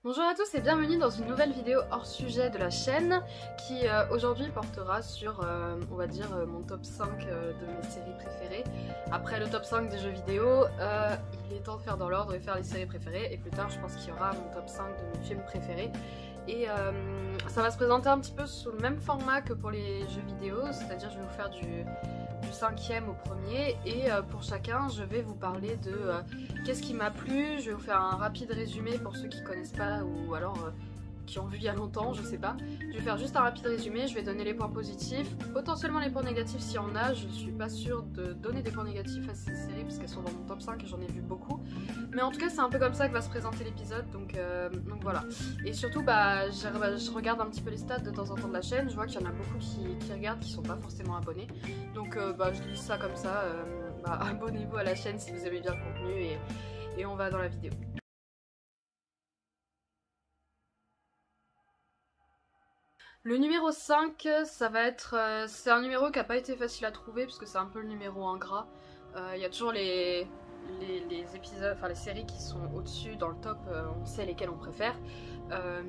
Bonjour à tous et bienvenue dans une nouvelle vidéo hors sujet de la chaîne qui aujourd'hui portera sur, on va dire, mon top 5 de mes séries préférées. Après le top 5 des jeux vidéo, il est temps de faire dans l'ordre et faire les séries préférées, et plus tard je pense qu'il y aura mon top 5 de mes films préférés. Et ça va se présenter un petit peu sous le même format que pour les jeux vidéo, c'est-à-dire je vais vous faire du 5e au premier, et pour chacun je vais vous parler de qu'est-ce qui m'a plu. Je vais vous faire un rapide résumé pour ceux qui connaissent pas ou alors qui ont vu il y a longtemps, je sais pas. Je vais faire juste un rapide résumé, je vais donner les points positifs, potentiellement les points négatifs s'il y en a. Je suis pas sûre de donner des points négatifs à ces séries parce qu'elles sont dans mon top 5 et j'en ai vu beaucoup. Mais en tout cas c'est un peu comme ça que va se présenter l'épisode, donc voilà. Et surtout je regarde un petit peu les stats de temps en temps de la chaîne, je vois qu'il y en a beaucoup qui regardent, qui sont pas forcément abonnés. Donc je glisse ça comme ça, abonnez-vous à la chaîne si vous aimez bien le contenu, et on va dans la vidéo. Le numéro 5, ça va être... c'est un numéro qui n'a pas été facile à trouver parce que c'est un peu le numéro ingrat. Il y a toujours les épisodes, enfin les séries qui sont au-dessus dans le top, on sait lesquelles on préfère.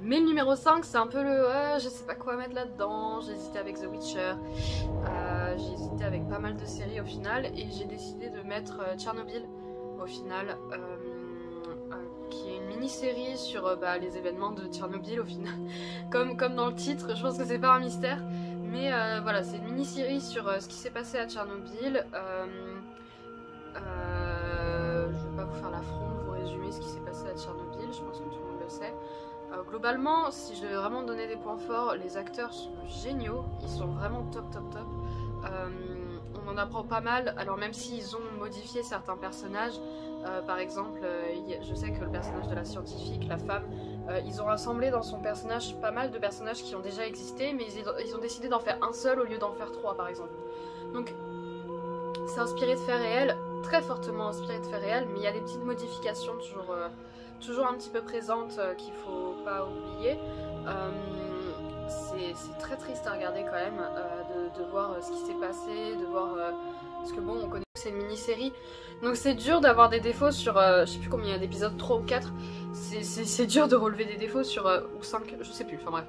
Mais le numéro 5, c'est un peu le... je sais pas quoi mettre là-dedans, j'ai hésité avec The Witcher, j'ai hésité avec pas mal de séries au final, et j'ai décidé de mettre Tchernobyl au final. Qui est une mini-série sur les événements de Tchernobyl au final, comme dans le titre. Je pense que c'est pas un mystère, mais voilà, c'est une mini-série sur ce qui s'est passé à Tchernobyl. Je vais pas vous faire l'affront de vous résumer ce qui s'est passé à Tchernobyl, je pense que tout le monde le sait. Globalement, si je devais vraiment donner des points forts, les acteurs sont géniaux, ils sont vraiment top. On en apprend pas mal, alors même s'ils ont modifié certains personnages, par exemple, je sais que le personnage de la scientifique, la femme, ils ont rassemblé dans son personnage pas mal de personnages qui ont déjà existé, mais ils ont décidé d'en faire un seul au lieu d'en faire 3 par exemple. Donc c'est inspiré de faits réels, très fortement inspiré de faits réels, mais il y a des petites modifications toujours un petit peu présentes qu'il faut pas oublier. C'est très triste à regarder quand même, de voir ce qui s'est passé, de voir... parce que bon, on connaît que c'est une mini-série, donc c'est dur d'avoir des défauts sur... je sais plus combien il y a d'épisodes, 3 ou 4. C'est dur de relever des défauts sur... ou 5, je sais plus, enfin bref.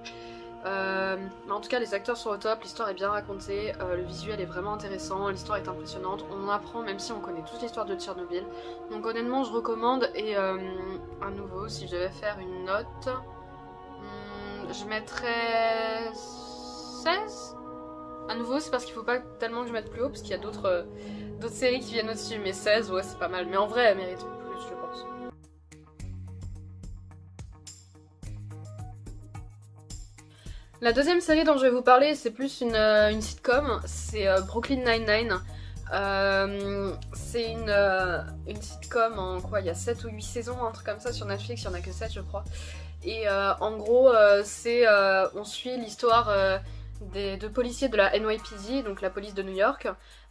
Mais en tout cas les acteurs sont au top, l'histoire est bien racontée, le visuel est vraiment intéressant, l'histoire est impressionnante, on apprend même si on connaît toute l'histoire de Tchernobyl. Donc honnêtement je recommande, et à nouveau si je devais faire une note... je mettrais 16. À nouveau, c'est parce qu'il faut pas tellement que je mette plus haut, parce qu'il y a d'autres séries qui viennent au-dessus, mais 16, ouais, c'est pas mal. Mais en vrai, elle mérite plus, je pense. La deuxième série dont je vais vous parler, c'est plus une sitcom, c'est Brooklyn Nine-Nine. C'est une sitcom en quoi, il y a 7 ou 8 saisons, un truc comme ça sur Netflix, il y en a que 7 je crois. Et en gros, on suit l'histoire de policiers de la NYPD, donc la police de New York.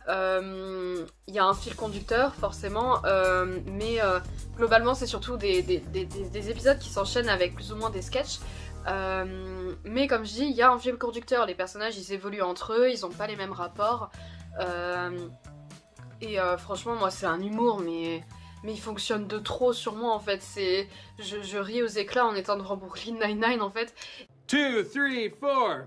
Il y a un fil conducteur forcément, mais globalement c'est surtout des épisodes qui s'enchaînent avec plus ou moins des sketchs. Mais comme je dis, il y a un fil conducteur, les personnages ils évoluent entre eux, ils ont pas les mêmes rapports. Franchement moi c'est un humour mais il fonctionne de trop sur moi en fait. Je ris aux éclats en étant devant Brooklyn Nine-Nine en fait. 2, 3, 4.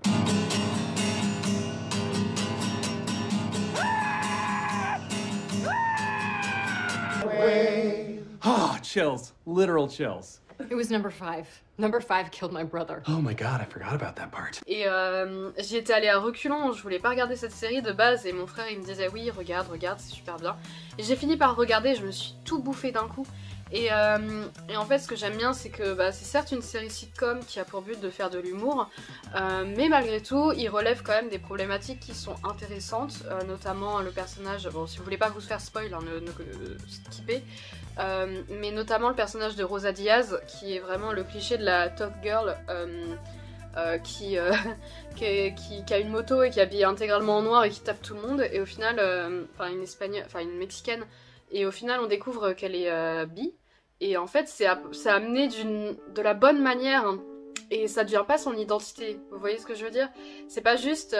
Oh, chills. Literal chills. It was number 5. Number 5 killed my brother. Oh my god, I forgot about that part. Et j'y étais allée à reculons, je voulais pas regarder cette série de base, et mon frère il me disait oui regarde, c'est super bien. Et j'ai fini par regarder, je me suis tout bouffé d'un coup. Et en fait ce que j'aime bien c'est que c'est certes une série sitcom qui a pour but de faire de l'humour, mais malgré tout il relève quand même des problématiques qui sont intéressantes, notamment le personnage, bon si vous voulez pas vous faire spoil, hein, ne skippez, mais notamment le personnage de Rosa Diaz qui est vraiment le cliché de la tough girl qui a une moto et qui est habillée intégralement en noir et qui tape tout le monde, et au final, une mexicaine, et au final on découvre qu'elle est bi, et en fait c'est amené de la bonne manière, hein, et ça devient pas son identité, vous voyez ce que je veux dire? C'est pas juste,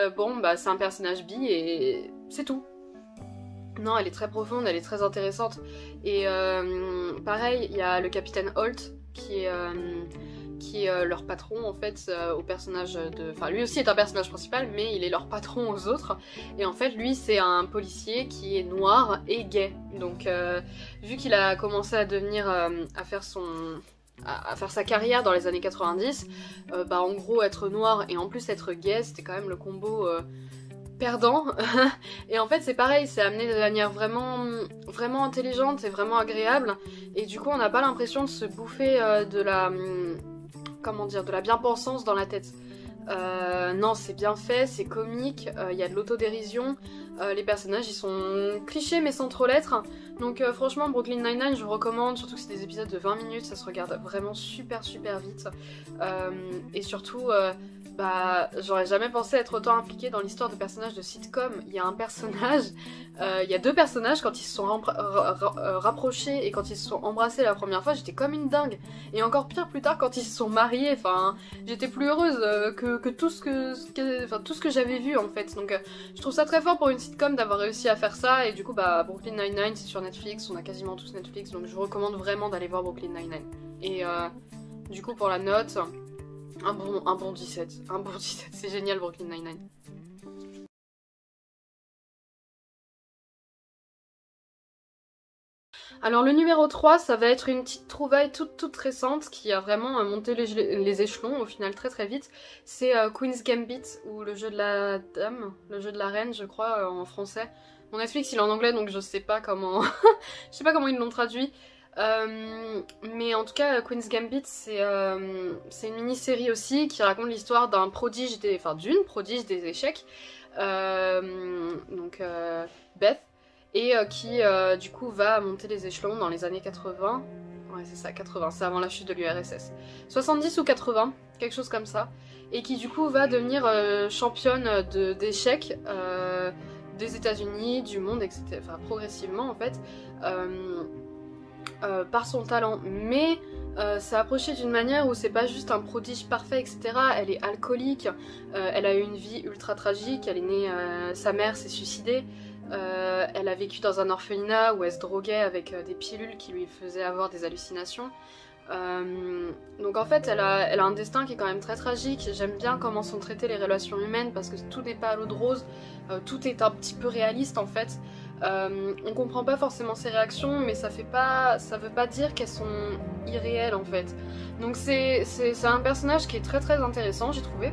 c'est un personnage bi et c'est tout. Non, elle est très profonde, elle est très intéressante, et pareil, il y a le capitaine Holt qui qui est leur patron en fait au personnage de... Enfin lui aussi est un personnage principal mais il est leur patron aux autres et en fait lui c'est un policier qui est noir et gay donc vu qu'il a commencé à devenir à faire sa carrière dans les années 90 bah en gros être noir et en plus être gay c'était quand même le combo perdant et en fait c'est pareil, c'est amené de manière vraiment intelligente et vraiment agréable et du coup on n'a pas l'impression de se bouffer de la comment dire, de la bien-pensance dans la tête. Non, c'est bien fait, c'est comique, il y a de l'autodérision, les personnages ils sont clichés mais sans trop l'être. Donc franchement Brooklyn Nine-Nine je vous recommande, surtout que c'est des épisodes de 20 minutes, ça se regarde vraiment super vite. Et surtout, bah j'aurais jamais pensé être autant impliquée dans l'histoire de personnages de sitcom. Il y a un personnage, il y a deux personnages quand ils se sont rapprochés et quand ils se sont embrassés la première fois, j'étais comme une dingue. Et encore pire plus tard quand ils se sont mariés, enfin j'étais plus heureuse que tout ce que j'avais vu en fait. Donc je trouve ça très fort pour une sitcom d'avoir réussi à faire ça et du coup bah Brooklyn Nine-Nine c'est sur Netflix, on a quasiment tous Netflix donc je vous recommande vraiment d'aller voir Brooklyn Nine-Nine. Et du coup pour la note, un bon 17, c'est génial Brooklyn Nine-Nine. Alors le numéro 3, ça va être une petite trouvaille toute récente qui a vraiment monté les échelons au final très vite. C'est Queen's Gambit ou le jeu de la dame, le jeu de la reine je crois en français. Mon Netflix il est en anglais donc je sais pas comment je sais pas comment ils l'ont traduit. Mais en tout cas Queen's Gambit c'est une mini-série aussi qui raconte l'histoire d'un prodige d'une prodige des échecs donc Beth et qui du coup va monter les échelons dans les années 80. Ouais c'est ça, 80, c'est avant la chute de l'URSS. 70 ou 80, quelque chose comme ça. Et qui du coup va devenir championne d'échecs des États-Unis, du monde, etc. Enfin progressivement en fait. Par son talent, mais c'est approché d'une manière où c'est pas juste un prodige parfait, etc. Elle est alcoolique, elle a eu une vie ultra tragique, elle est née, sa mère s'est suicidée, elle a vécu dans un orphelinat où elle se droguait avec des pilules qui lui faisaient avoir des hallucinations. Donc en fait elle a un destin qui est quand même très tragique. J'aime bien comment sont traitées les relations humaines parce que tout n'est pas à l'eau de rose, tout est un petit peu réaliste en fait. On comprend pas forcément ses réactions mais ça veut pas dire qu'elles sont irréelles en fait. Donc c'est un personnage qui est très intéressant j'ai trouvé.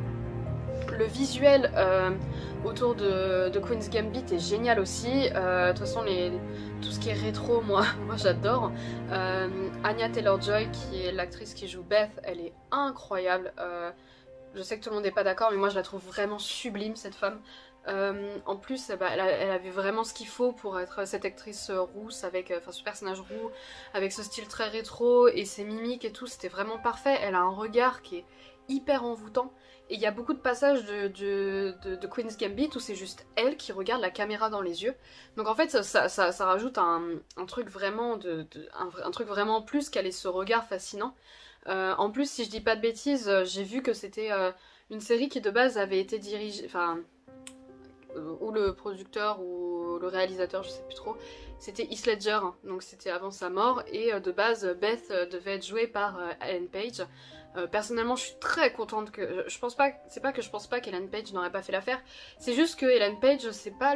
Le visuel autour de Queen's Gambit est génial aussi. De toute façon tout ce qui est rétro moi j'adore. Anya Taylor-Joy qui est l'actrice qui joue Beth, elle est incroyable. Je sais que tout le monde n'est pas d'accord mais moi je la trouve vraiment sublime cette femme. En plus bah, elle avait vraiment ce qu'il faut pour être cette actrice rousse avec ce personnage roux avec ce style très rétro et ses mimiques et tout, c'était vraiment parfait. Elle a un regard qui est hyper envoûtant et il y a beaucoup de passages de Queen's Gambit où c'est juste elle qui regarde la caméra dans les yeux, donc en fait ça rajoute un truc vraiment un truc vraiment plus qu'elle ait ce regard fascinant. En plus si je dis pas de bêtises j'ai vu que c'était une série qui de base avait été dirigée, ou le producteur ou le réalisateur, je sais plus trop, c'était Heath Ledger, donc c'était avant sa mort, et de base Beth devait être jouée par Ellen Page. Personnellement je suis très contente que... c'est pas que je pense pas qu'Ellen Page n'aurait pas fait l'affaire, c'est juste que Ellen Page c'est pas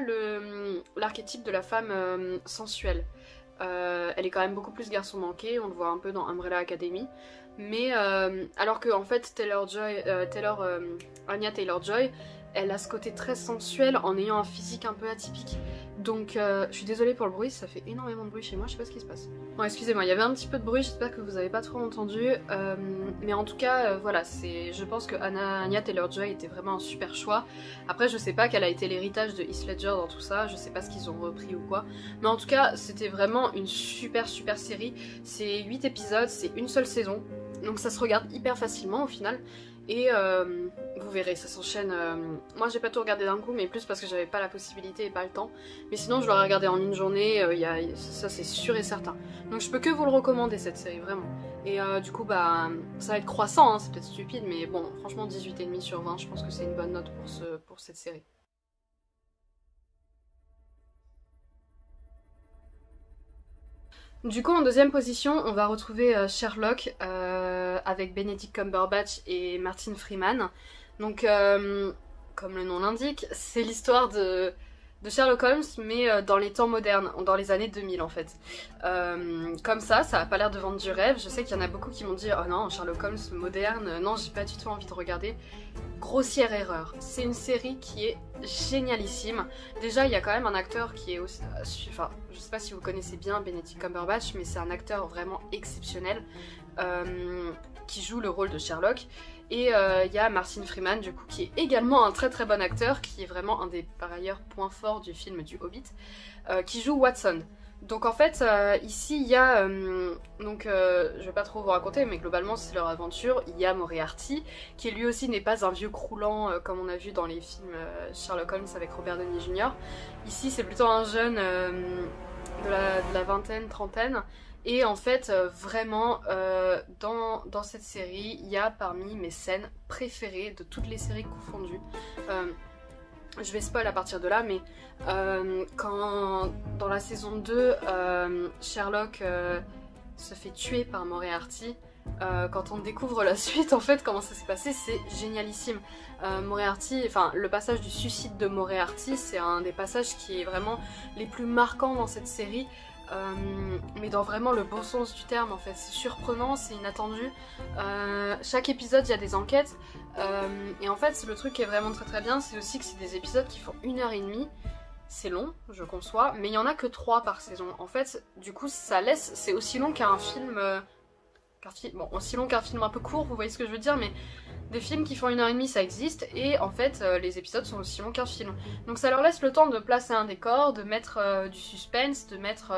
l'archétype de la femme sensuelle. Elle est quand même beaucoup plus garçon manqué, on le voit un peu dans Umbrella Academy, mais alors que en fait Anya Taylor-Joy elle a ce côté très sensuel en ayant un physique un peu atypique. Donc je suis désolée pour le bruit, ça fait énormément de bruit chez moi, je sais pas ce qui se passe. Bon excusez-moi, il y avait un petit peu de bruit, j'espère que vous avez pas trop entendu. Mais en tout cas voilà, je pense que Anya Taylor-Joy était vraiment un super choix. Après je sais pas quel a été l'héritage de Heath Ledger dans tout ça, je sais pas ce qu'ils ont repris ou quoi. Mais en tout cas c'était vraiment une super série. C'est 8 épisodes, c'est une seule saison. Donc ça se regarde hyper facilement au final. Et vous verrez, ça s'enchaîne. Moi j'ai pas tout regardé d'un coup, mais plus parce que j'avais pas la possibilité et pas le temps. Mais sinon je l'aurais regardé en une journée, ça c'est sûr et certain. Donc je peux que vous le recommander cette série, vraiment. Et du coup bah ça va être croissant, hein, c'est peut-être stupide, mais bon franchement 18,5 sur 20, je pense que c'est une bonne note pour cette série. Du coup en deuxième position on va retrouver Sherlock avec Benedict Cumberbatch et Martin Freeman. Donc comme le nom l'indique, c'est l'histoire de Sherlock Holmes mais dans les temps modernes, dans les années 2000 en fait. Comme ça a pas l'air de vendre du rêve. Je sais qu'il y en a beaucoup qui m'ont dit oh non Sherlock Holmes moderne, non j'ai pas du tout envie de regarder. Grossière erreur, c'est une série qui est génialissime. Déjà il y a quand même un acteur qui est aussi... Enfin je sais pas si vous connaissez bien Benedict Cumberbatch mais c'est un acteur vraiment exceptionnel qui joue le rôle de Sherlock. Et il y a Martin Freeman du coup qui est également un très très bon acteur, qui est vraiment un des par ailleurs points forts du film du Hobbit, qui joue Watson. Donc en fait ici il y a, je vais pas trop vous raconter mais globalement c'est leur aventure, il y a Moriarty qui lui aussi n'est pas un vieux croulant comme on a vu dans les films Sherlock Holmes avec Robert Downey Jr. Ici c'est plutôt un jeune de la vingtaine, trentaine. Et en fait, vraiment, dans cette série, il y a parmi mes scènes préférées de toutes les séries confondues. Je vais spoil à partir de là, mais quand dans la saison 2, Sherlock se fait tuer par Moriarty, quand on découvre la suite, en fait, comment ça s'est passé, c'est génialissime. Moriarty, enfin, le passage du suicide de Moriarty, c'est un des passages qui est vraiment les plus marquants dans cette série. Mais dans vraiment le bon sens du terme en fait, c'est surprenant, c'est inattendu. Chaque épisode il y a des enquêtes et en fait le truc qui est vraiment très très bien c'est aussi que c'est des épisodes qui font 1h30. C'est long, je conçois, mais il y en a que 3 par saison. En fait, du coup ça laisse, c'est aussi long qu'un film, bon aussi long qu'un film un peu court, vous voyez ce que je veux dire, mais des films qui font 1h30 ça existe, et en fait les épisodes sont aussi longs qu'un film. Donc ça leur laisse le temps de placer un décor, de mettre du suspense, de mettre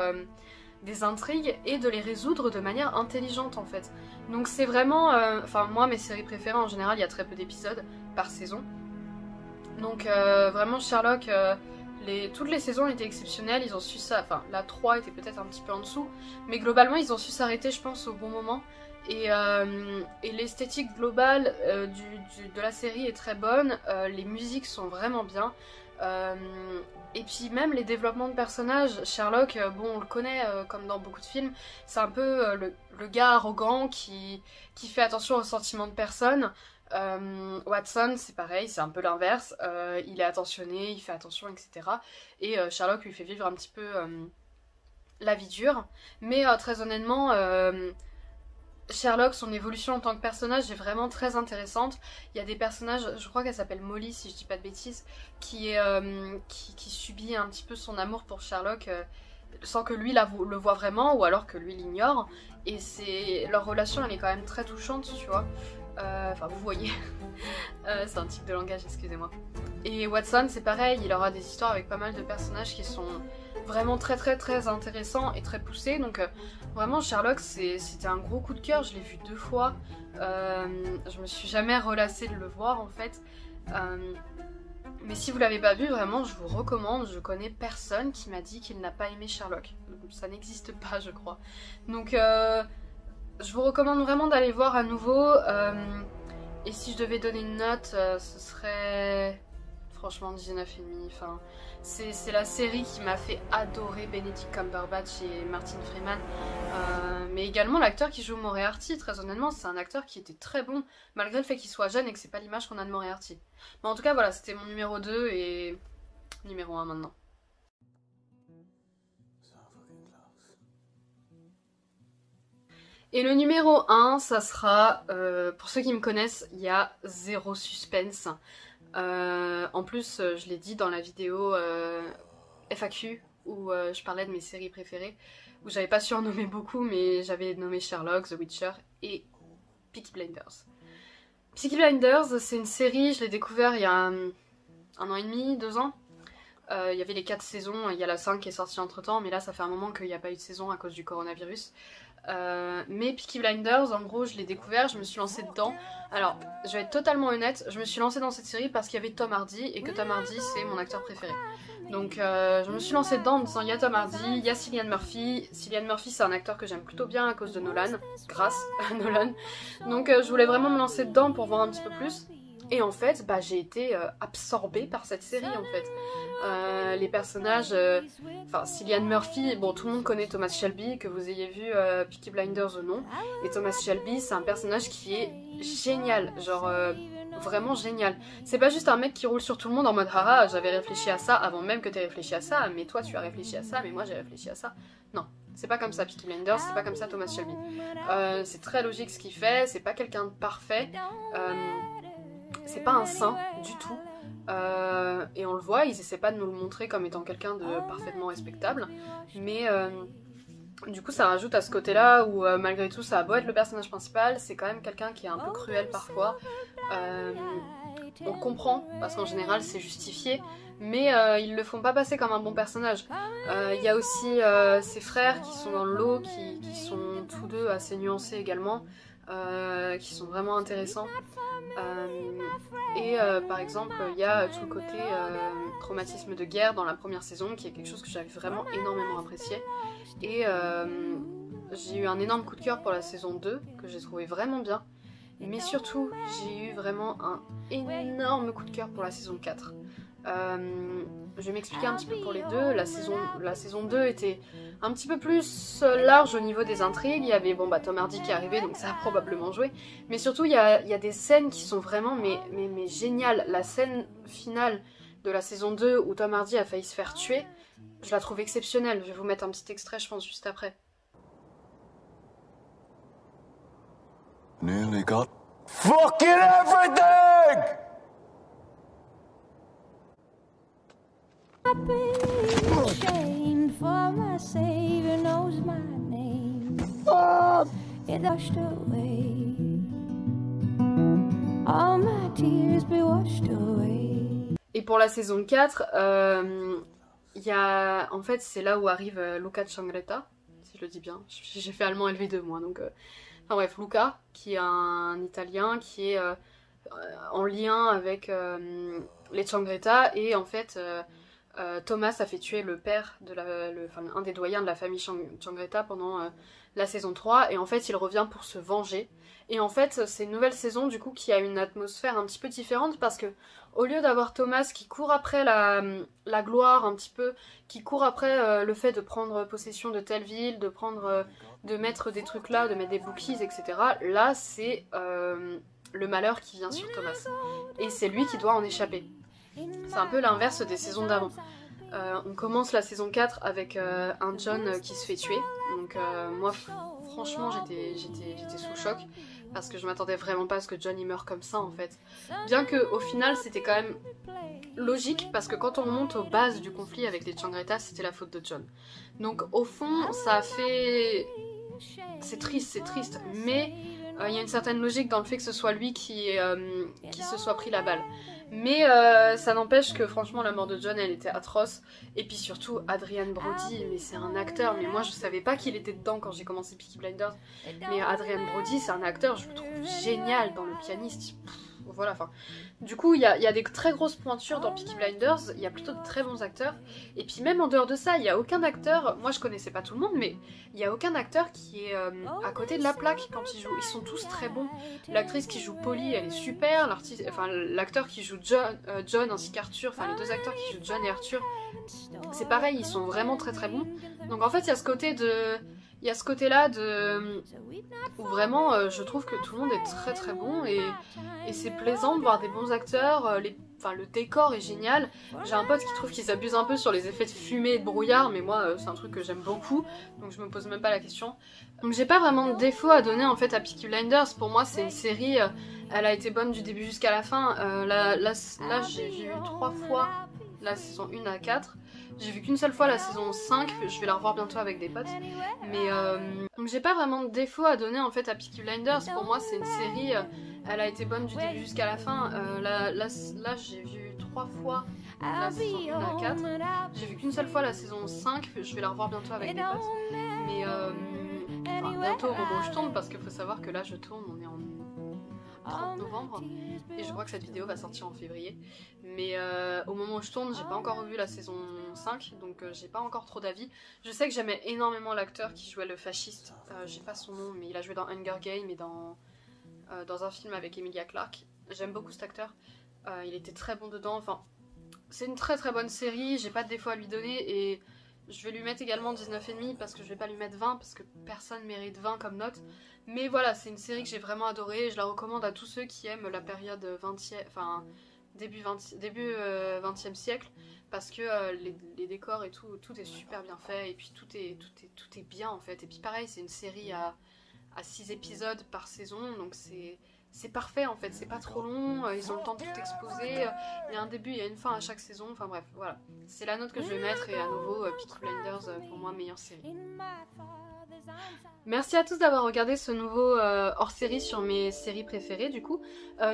des intrigues et de les résoudre de manière intelligente en fait. Donc c'est vraiment, enfin moi mes séries préférées en général il y a très peu d'épisodes par saison. Donc vraiment Sherlock, toutes les saisons étaient exceptionnelles, ils ont su ça, enfin la 3 était peut-être un petit peu en dessous, mais globalement ils ont su s'arrêter je pense au bon moment. Et l'esthétique globale de la série est très bonne, les musiques sont vraiment bien, et puis même les développements de personnages. Sherlock, bon on le connaît comme dans beaucoup de films, c'est un peu le gars arrogant qui fait attention aux sentiments de personne. Watson c'est pareil, c'est un peu l'inverse, il est attentionné, il fait attention etc. Et Sherlock lui fait vivre un petit peu la vie dure, mais très honnêtement... Sherlock, son évolution en tant que personnage est vraiment très intéressante. Il y a des personnages, je crois qu'elle s'appelle Molly si je dis pas de bêtises, qui subit un petit peu son amour pour Sherlock sans que lui le voit vraiment ou alors que lui l'ignore. Et leur relation elle est quand même très touchante, tu vois. Enfin vous voyez, c'est un tic de langage, excusez-moi. Et Watson c'est pareil, il aura des histoires avec pas mal de personnages qui sont vraiment très très très intéressants et très poussés. Donc vraiment Sherlock c'était un gros coup de cœur, je l'ai vu 2 fois. Je me suis jamais relassée de le voir en fait. Mais si vous l'avez pas vu, vraiment je vous recommande, je connais personne qui m'a dit qu'il n'a pas aimé Sherlock. Ça n'existe pas je crois. Donc je vous recommande vraiment d'aller voir à nouveau. Et si je devais donner une note, ce serait franchement 19,5. Enfin, c'est la série qui m'a fait adorer Benedict Cumberbatch et Martin Freeman. Mais également l'acteur qui joue Moriarty, très honnêtement, c'est un acteur qui était très bon, malgré le fait qu'il soit jeune et que c'est pas l'image qu'on a de Moriarty. Mais en tout cas, voilà, c'était mon numéro 2 et numéro 1 maintenant. Et le numéro 1, ça sera, pour ceux qui me connaissent, il y a zéro suspense. En plus, je l'ai dit dans la vidéo FAQ, où je parlais de mes séries préférées, où j'avais pas surnommé beaucoup, mais j'avais nommé Sherlock, The Witcher et Peaky Blinders. Peaky Blinders, c'est une série, je l'ai découvert il y a 1 an et demi, 2 ans. Il y avait les 4 saisons, il y a la 5 qui est sortie entre temps, mais là ça fait un moment qu'il n'y a pas eu de saison à cause du coronavirus. Mais Peaky Blinders, en gros, je l'ai découvert, je me suis lancée dedans. Alors, je vais être totalement honnête, je me suis lancée dans cette série parce qu'il y avait Tom Hardy et que Tom Hardy c'est mon acteur préféré. Donc je me suis lancée dedans en me disant il y a Tom Hardy, il y a Cillian Murphy. Cillian Murphy c'est un acteur que j'aime plutôt bien à cause de Nolan, grâce à Nolan. Donc je voulais vraiment me lancer dedans pour voir un petit peu plus. Et en fait, bah, j'ai été absorbée par cette série en fait. Les personnages, enfin Cillian Murphy, bon tout le monde connaît Thomas Shelby, que vous ayez vu Peaky Blinders ou non. Et Thomas Shelby, c'est un personnage qui est génial, genre vraiment génial. C'est pas juste un mec qui roule sur tout le monde en mode haha, j'avais réfléchi à ça avant même que t'aies réfléchi à ça, mais toi tu as réfléchi à ça, mais moi j'ai réfléchi à ça. Non. C'est pas comme ça Peaky Blinders, c'est pas comme ça Thomas Shelby. C'est très logique ce qu'il fait, c'est pas quelqu'un de parfait. C'est pas un saint du tout. Et on le voit, ils essaient pas de nous le montrer comme étant quelqu'un de parfaitement respectable. Mais du coup ça rajoute à ce côté-là où malgré tout ça a beau être le personnage principal, c'est quand même quelqu'un qui est un peu cruel parfois. On comprend, parce qu'en général c'est justifié, mais ils le font pas passer comme un bon personnage. Il y a aussi ses frères qui sont dans le lot, qui sont tous deux assez nuancés également, qui sont vraiment intéressants. Par exemple, il y a tout le côté traumatisme de guerre dans la première saison, qui est quelque chose que j'avais vraiment énormément apprécié. Et j'ai eu un énorme coup de cœur pour la saison 2, que j'ai trouvé vraiment bien. Mais surtout, j'ai eu vraiment un énorme coup de cœur pour la saison 4. Je vais m'expliquer un petit peu pour les deux. La saison 2 était un petit peu plus large au niveau des intrigues. Il y avait Tom Hardy qui est arrivé, donc ça a probablement joué. Mais surtout, il y a des scènes qui sont vraiment mais géniales. La scène finale de la saison 2 où Tom Hardy a failli se faire tuer, je la trouve exceptionnelle. Je vais vous mettre un petit extrait, je pense, juste après. Nearly got fucking everything! Chained for my savior knows my name. It washed away. All my tears be washed away. Et pour la saison 4, y a... en fait c'est là où arrive Luca Changreta, si je le dis bien. J'ai fait allemand LV2 moi, donc... Enfin bref, Luca, qui est un Italien, qui est en lien avec les Changreta, et en fait... Thomas a fait tuer le père de un des doyens de la famille Changreta pendant la saison 3, et en fait il revient pour se venger. Et en fait c'est une nouvelle saison du coup qui a une atmosphère un petit peu différente, parce que au lieu d'avoir Thomas qui court après la gloire un petit peu, qui court après le fait de prendre possession de telle ville, de mettre des trucs là, de mettre des bookies, etc. Là c'est le malheur qui vient sur Thomas. Et c'est lui qui doit en échapper. C'est un peu l'inverse des saisons d'avant. On commence la saison 4 avec un John qui se fait tuer. Donc moi franchement j'étais sous choc, parce que je m'attendais vraiment pas à ce que John il meure comme ça en fait. Bien que au final c'était quand même logique, parce que quand on monte aux bases du conflit avec les Changreta, c'était la faute de John. Donc au fond ça a fait... C'est triste, mais il y a une certaine logique dans le fait que ce soit lui qui se soit pris la balle. Mais ça n'empêche que franchement la mort de John elle était atroce. Et puis surtout Adrien Brody, mais c'est un acteur, mais moi je savais pas qu'il était dedans quand j'ai commencé Peaky Blinders. Mais Adrien Brody c'est un acteur, je le trouve génial dans Le Pianiste. Voilà, enfin. Du coup, il y a des très grosses pointures dans Peaky Blinders, il y a plutôt de très bons acteurs. Et puis même en dehors de ça, il n'y a aucun acteur, moi je connaissais pas tout le monde, mais il n'y a aucun acteur qui est à côté de la plaque quand ils jouent. Ils sont tous très bons. L'actrice qui joue Polly, elle est super. L'acteur qui joue John ainsi qu'Arthur, enfin les deux acteurs qui jouent John et Arthur, c'est pareil, ils sont vraiment très très bons. Donc en fait, il y a ce côté de... Il y a ce côté-là où vraiment je trouve que tout le monde est très très bon, et c'est plaisant de voir des bons acteurs, le décor est génial. J'ai un pote qui trouve qu'ils abusent un peu sur les effets de fumée et de brouillard, mais moi c'est un truc que j'aime beaucoup, donc je me pose même pas la question. Donc j'ai pas vraiment de défaut à donner en fait à Peaky Blinders. Pour moi c'est une série, elle a été bonne du début jusqu'à la fin. Là j'ai vu 3 fois la saison 1 à 4. J'ai vu qu'une seule fois la saison 5, je vais la revoir bientôt avec des potes. Mais donc j'ai pas vraiment de défaut à donner en fait à Peaky Blinders. Pour moi c'est une série, elle a été bonne du début jusqu'à la fin. Là j'ai vu 3 fois la saison 1 à 4. J'ai vu qu'une seule fois la saison 5, je vais la revoir bientôt avec des potes. Mais bientôt au moment où je tourne, parce qu'il faut savoir que là je tourne, on est en 30 novembre et je crois que cette vidéo va sortir en février, mais au moment où je tourne j'ai pas encore revu la saison 5, donc j'ai pas encore trop d'avis. Je sais que j'aimais énormément l'acteur qui jouait le fasciste, j'ai pas son nom, mais il a joué dans Hunger Games et dans un film avec Emilia Clarke, J'aime beaucoup cet acteur. Il était très bon dedans. Enfin, c'est une très très bonne série. J'ai pas de défaut à lui donner et je vais lui mettre également 19,5 parce que je vais pas lui mettre 20 parce que personne mérite 20 comme note. Mais voilà, c'est une série que j'ai vraiment adorée. Je la recommande à tous ceux qui aiment la période 20e, enfin début 20e siècle parce que les décors et tout est super bien fait et puis tout est bien en fait. Et puis pareil, c'est une série à 6 épisodes par saison, donc c'est parfait en fait, c'est pas trop long, ils ont le temps de tout exposer, il y a un début, il y a une fin à chaque saison, enfin bref, voilà. C'est la note que je vais mettre et à nouveau, Peaky Blinders pour moi meilleure série. Merci à tous d'avoir regardé ce nouveau hors-série sur mes séries préférées du coup.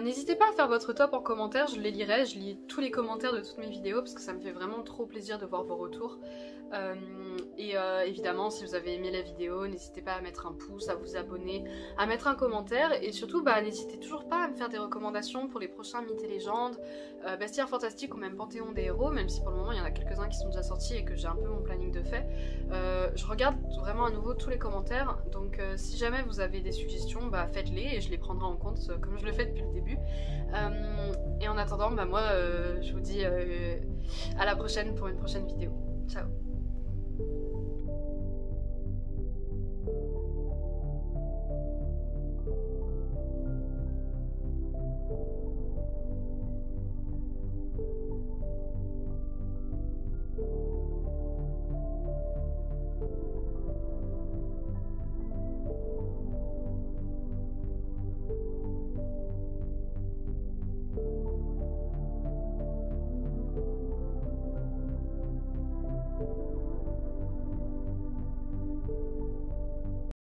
N'hésitez pas à faire votre top en commentaire, je les lirai, je lis tous les commentaires de toutes mes vidéos parce que ça me fait vraiment trop plaisir de voir vos retours. Évidemment, si vous avez aimé la vidéo, n'hésitez pas à mettre un pouce, à vous abonner, à mettre un commentaire et surtout n'hésitez toujours pas à me faire des recommandations pour les prochains Mythes et Légendes, Bestiaire Fantastique ou même Panthéon des Héros, même si pour le moment il y en a quelques-uns qui sont déjà sortis et que j'ai un peu mon planning de fait. Je regarde vraiment à nouveau tous les commentaires, donc si jamais vous avez des suggestions, faites-les et je les prendrai en compte comme je le fais depuis le début. Et en attendant, moi je vous dis à la prochaine pour une prochaine vidéo. Ciao.